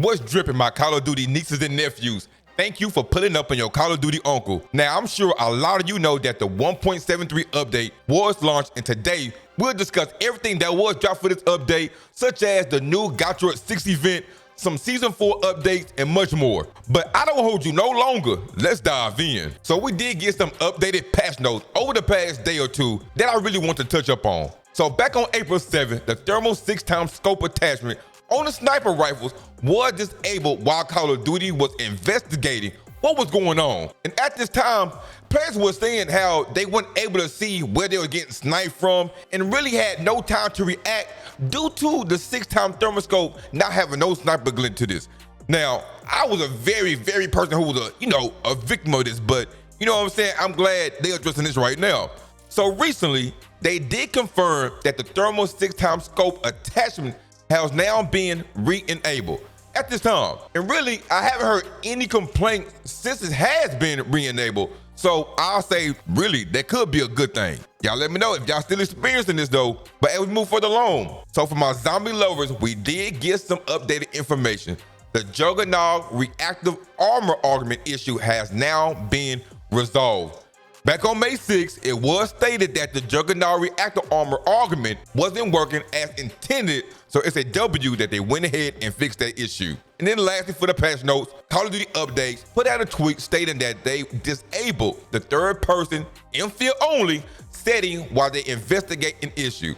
What's dripping, my Call of Duty nieces and nephews? Thank you for putting up on your Call of Duty uncle. Now, I'm sure a lot of you know that the 1.73 update was launched, and today we'll discuss everything that was dropped for this update, such as the new Got 6 event, some Season 4 updates, and much more. But I don't hold you no longer. Let's dive in. So we did get some updated patch notes over the past day or two that I really want to touch up on. So back on April 7th, the thermal 6x scope attachment on the sniper rifles was disabled while Call of Duty was investigating what was going on. And at this time, players were saying how they weren't able to see where they were getting sniped from and really had no time to react due to the 6x thermoscope not having no sniper glint to this. Now, I was a very person who was a victim of this, but you know what I'm saying? I'm glad they're addressing this right now. So recently, they did confirm that the thermal 6x scope attachment has now been re-enabled at this time. And really, I haven't heard any complaints since it has been re-enabled. So I'll say, really, that could be a good thing. Y'all let me know if y'all still experiencing this though. But as we move further along, so for my zombie lovers, we did get some updated information. The Juggernaut reactive armor augment issue has now been resolved. Back on May 6th, it was stated that the Juggernaut reactor armor augment wasn't working as intended, so it's a W that they went ahead and fixed that issue. And then lastly, for the patch notes, Call of Duty updates put out a tweet stating that they disabled the third-person infield only setting while they investigate an issue.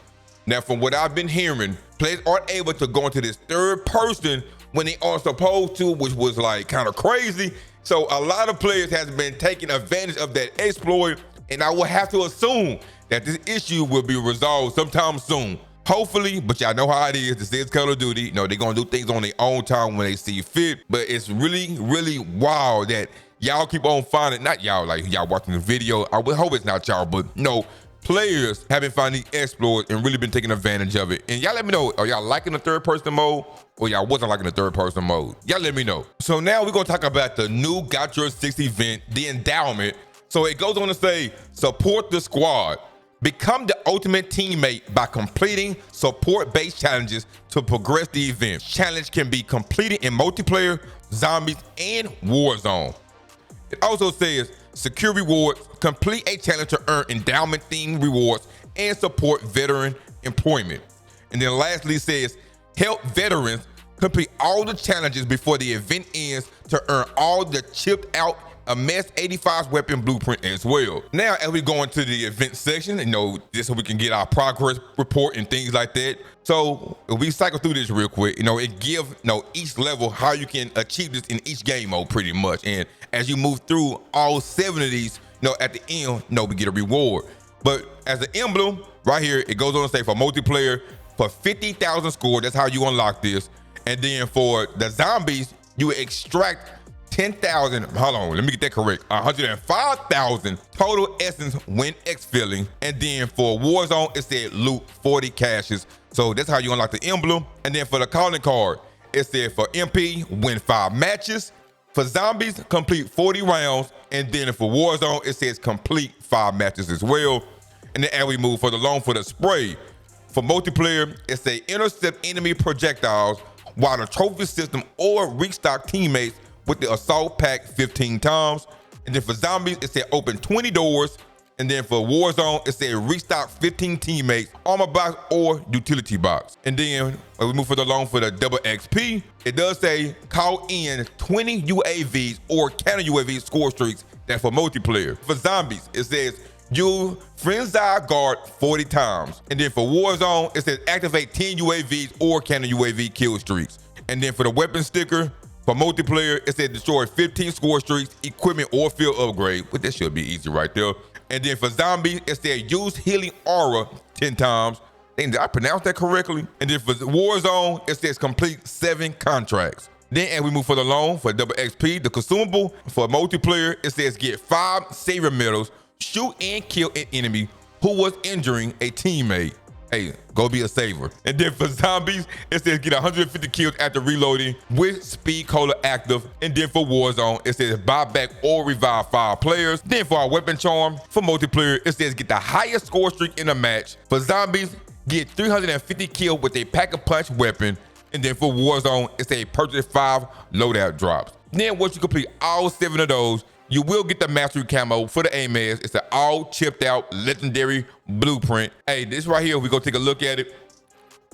Now, from what I've been hearing, players aren't able to go into this third person when they are supposed to, which was like kind of crazy. So a lot of players have been taking advantage of that exploit, and I will have to assume that this issue will be resolved sometime soon. Hopefully, but y'all know how it is. This is Call of Duty. They're gonna do things on their own time when they see fit. But it's really wild that y'all keep on finding, not y'all, like y'all watching the video. I would hope it's not y'all, but no, players have been finding these exploits and really been taking advantage of it. And y'all let me know, are y'all liking the third person mode or y'all wasn't liking the third person mode? Y'all let me know. So now we're gonna talk about the new Got 6 event, the Endowment. So it goes on to say, support the squad. Become the ultimate teammate by completing support-based challenges to progress the event. Challenge can be completed in multiplayer, zombies, and Warzone. It also says, secure rewards, complete a challenge to earn endowment-themed rewards, and support veteran employment. And then lastly, it says, help veterans complete all the challenges before the event ends to earn all the chipped out MS 85's weapon blueprint as well. Now, as we go into the event section, just so we can get our progress report and things like that. So if we cycle through this real quick, it gives each level how you can achieve this in each game mode pretty much. And as you move through all 7 of these, at the end, we get a reward. But as an emblem right here, it goes on to say for multiplayer, for 50,000 score, that's how you unlock this. And then for the zombies, you extract 10,000, hold on, let me get that correct, 105,000 total essence when exfilling. And then for Warzone, it said loot 40 caches. So that's how you unlock the emblem. And then for the calling card, it said for MP, win 5 matches. For zombies, complete 40 rounds. And then for Warzone, it says complete 5 matches as well. And then as we move further along for the spray, for multiplayer, it says intercept enemy projectiles while the trophy system or restock teammates with the assault pack 15 times. And then for zombies, it said open 20 doors. And then for Warzone, it said restock 15 teammates, armor box or utility box. And then when we move further along for the double XP, it does say call in 20 UAVs or counter UAV score streaks. That's for multiplayer. For zombies, it says you friend's eye guard 40 times. And then for Warzone, it says activate 10 UAVs or counter UAV kill streaks. And then for the weapon sticker, for multiplayer, it said destroy 15 score streaks, equipment, or field upgrade. But that should be easy right there. And then for zombies, it said use healing aura 10 times. Did I pronounce that correctly? And then for Warzone, it says complete 7 contracts. Then as we move further along for double XP, the consumable for multiplayer, it says get 5 savior medals, shoot and kill an enemy who was injuring a teammate. Hey, go be a saver. And then for zombies, it says get 150 kills after reloading with speed cola active. And then for Warzone, it says buy back or revive 5 players. Then for our weapon charm, for multiplayer, it says get the highest score streak in a match. For zombies, get 350 kills with a pack-a-punch weapon. And then for Warzone, it's a purchase 5 loadout drops. Then once you complete all 7 of those, you will get the mastery camo for the AMAS. It's an all chipped out legendary blueprint. Hey, this right here, we go take a look at it.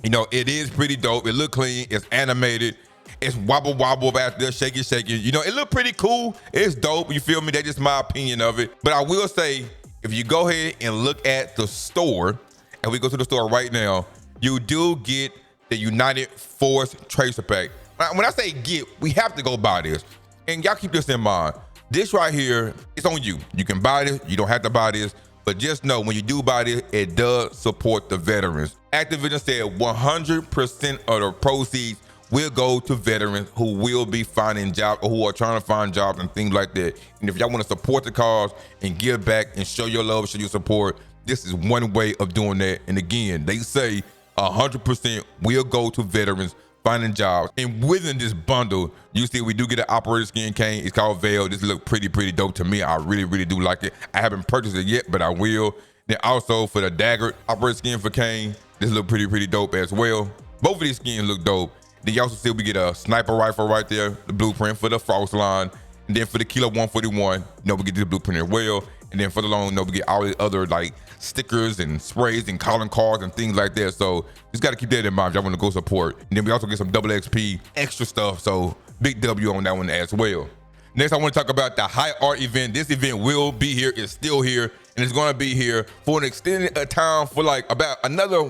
You know, it is pretty dope. It look clean, it's animated. It's wobble out there, shaky. You know, it look pretty cool. It's dope, you feel me? That's just my opinion of it. But I will say, if you go ahead and look at the store, and we go to the store right now, you do get the United Force Tracer Pack. When I say get, we have to go buy this. And y'all keep this in mind. This right here, it's on you. You can buy this, you don't have to buy this, but just know when you do buy this, it does support the veterans. Activision said 100% of the proceeds will go to veterans who will be finding jobs or who are trying to find jobs and things like that. And if y'all want to support the cause and give back and show your love, show your support, this is one way of doing that. And again, they say 100% will go to veterans finding jobs. And within this bundle, you see we do get an operator skin cane. It's called Veil. This look pretty dope to me. I really do like it. I haven't purchased it yet, but I will. Then also for the dagger operator skin for Kane, this look pretty dope as well. Both of these skins look dope. Then you also see we get a sniper rifle right there, the blueprint for the Frost line. And then for the Kilo 141, we get the blueprint as well. And then for the long, we get all the other like stickers and sprays and calling cards and things like that. So just got to keep that in mind if y'all want to go support. And then we also get some double XP extra stuff. So big W on that one as well. Next, I want to talk about the High Art event. This event will be here. It's still here. And it's going to be here for an extended time for like about another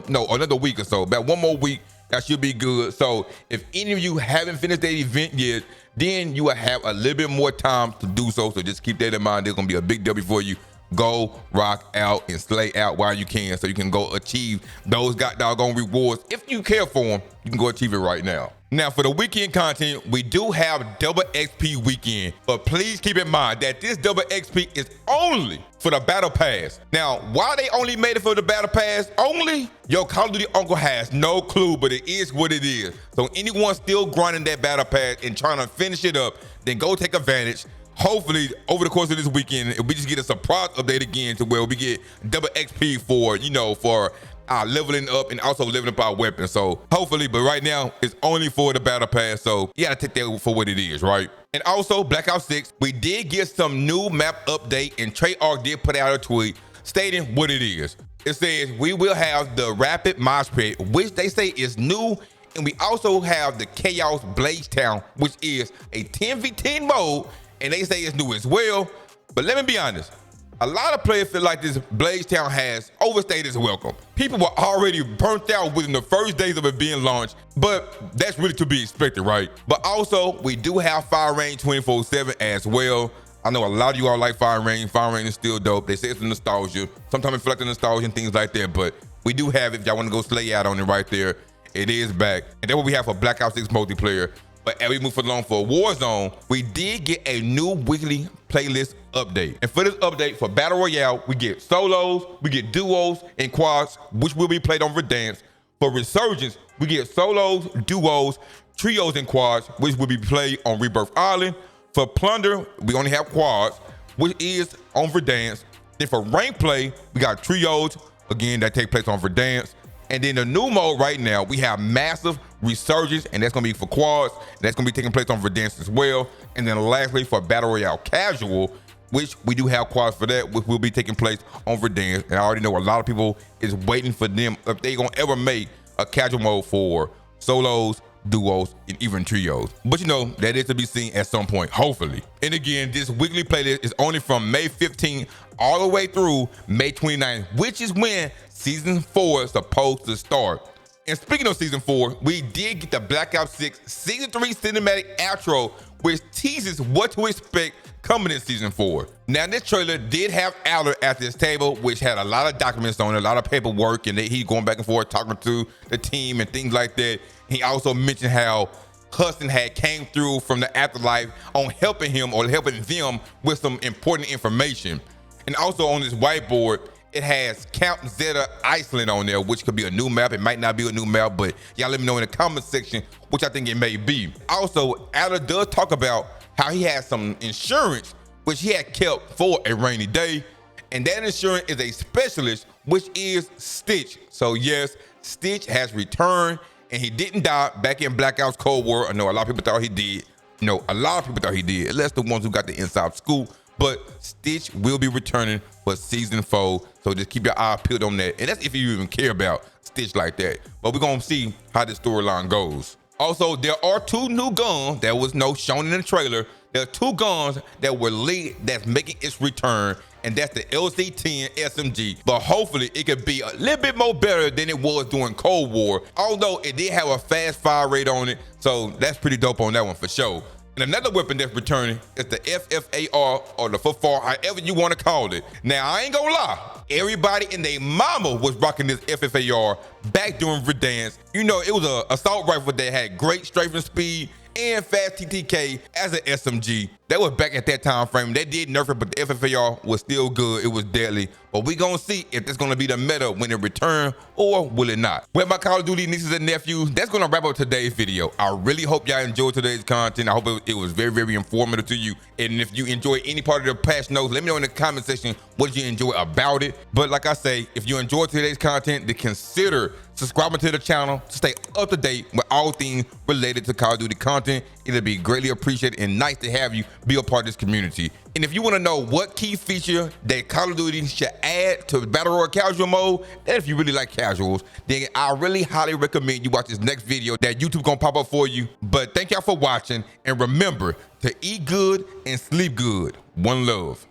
week or so. About one more week. That should be good. So if any of you haven't finished that event yet, then you will have a little bit more time to do so. So just keep that in mind. There's going to be a big W for you. Go rock out and slay out while you can so you can go achieve those doggone rewards. If you care for them, you can go achieve it right now. Now for the weekend content, we do have double XP weekend, but please keep in mind that this double XP is only for the battle pass. Now, why they only made it for the battle pass only? Your Call of Duty uncle has no clue, but it is what it is. So anyone still grinding that battle pass and trying to finish it up, then go take advantage. Hopefully, over the course of this weekend, we just get a surprise update again to where we get double XP for, for our leveling up and also leveling up our weapons. So hopefully, but right now, it's only for the battle pass. So you gotta take that for what it is, right? And also, Black Ops 6, we did get some new map update, and Treyarch did put out a tweet stating what it is. It says, we will have the Rapid Mosh Pit, which they say is new. And we also have the Chaos Blaze Town, which is a 10v10 mode. And they say it's new as well. But let me be honest, a lot of players feel like this Blaze Town has overstayed its welcome. People were already burnt out within the first days of it being launched, but that's really to be expected, right? But also, we do have Fire Range 24/7 as well. I know a lot of you all like Fire Range. Fire Range is still dope. They say it's nostalgia. Sometimes it reflects nostalgia and things like that, but we do have it. If y'all want to go slay out on it right there, it is back. And that's what we have for Black Ops 6 multiplayer. But as we move along for Warzone, we did get a new weekly playlist update. And for this update, for Battle Royale, we get solos, we get duos, and quads, which will be played on Verdansk. For Resurgence, we get solos, duos, trios, and quads, which will be played on Rebirth Island. For Plunder, we only have quads, which is on Verdansk. Then for rank play, we got trios, again, that take place on Verdansk. And then the new mode right now, we have Massive Resurgence, and that's gonna be for quads. That's gonna be taking place on Verdansk as well. And then lastly, for Battle Royale Casual, which we do have quads for that, which will be taking place on Verdansk. And I already know a lot of people is waiting for them if they gonna ever make a casual mode for solos, duos, and even trios. But that is to be seen at some point, hopefully. And again, this weekly playlist is only from May 15th all the way through May 29th, which is when Season 4 is supposed to start. And speaking of Season 4, we did get the Black Ops 6 Season 3 cinematic outro, which teases what to expect coming in Season 4. Now, this trailer did have Aller at this table, which had a lot of documents on it, a lot of paperwork, and he going back and forth talking to the team and things like that. He also mentioned how Hudson had came through from the afterlife on helping him or helping them with some important information. And also on this whiteboard, it has Count Zeta Iceland on there, which could be a new map. It might not be a new map, but y'all let me know in the comment section, which I think it may be. Also, Aller does talk about how he has some insurance, which he had kept for a rainy day. And that insurance is a specialist, which is Stitch. So yes, Stitch has returned and he didn't die back in Black Ops Cold War. I know a lot of people thought he did. No, a lot of people thought he did, unless the ones who got the inside scoop. But Stitch will be returning for season 4, so just keep your eye peeled on that. And that's if you even care about Stitch like that. But we're gonna see how this storyline goes. Also, there are 2 new guns that was shown in the trailer. There are 2 guns that were leaked that's making its return, and that's the LC-10 SMG. But hopefully it could be a little bit more better than it was during Cold War, although it did have a fast fire rate on it, so that's pretty dope on that one for sure. And another weapon that's returning is the FFAR, or the footfall, however you want to call it. Now, I ain't gonna lie, everybody and their mama was rocking this FFAR back during Verdansk. You know, it was an assault rifle that had great strafing speed and fast TTK as an SMG. That was back at that time frame. They did nerf it, but the FFAR was still good. It was deadly. But we gonna see if that's gonna be the meta when it return, or will it not? Well, my Call of Duty nieces and nephews, that's gonna wrap up today's video. I really hope y'all enjoyed today's content. I hope it was very, very informative to you. And if you enjoyed any part of the patch notes, let me know in the comment section what you enjoy about it. But like I say, if you enjoyed today's content, then consider subscribing to the channel to stay up to date with all things related to Call of Duty content. It'll be greatly appreciated and nice to have you be a part of this community. And if you want to know what key feature that Call of Duty should add to Battle Royale casual mode, and if you really like casuals, then I really highly recommend you watch this next video that YouTube gonna pop up for you. But thank y'all for watching, and remember to eat good and sleep good. One love.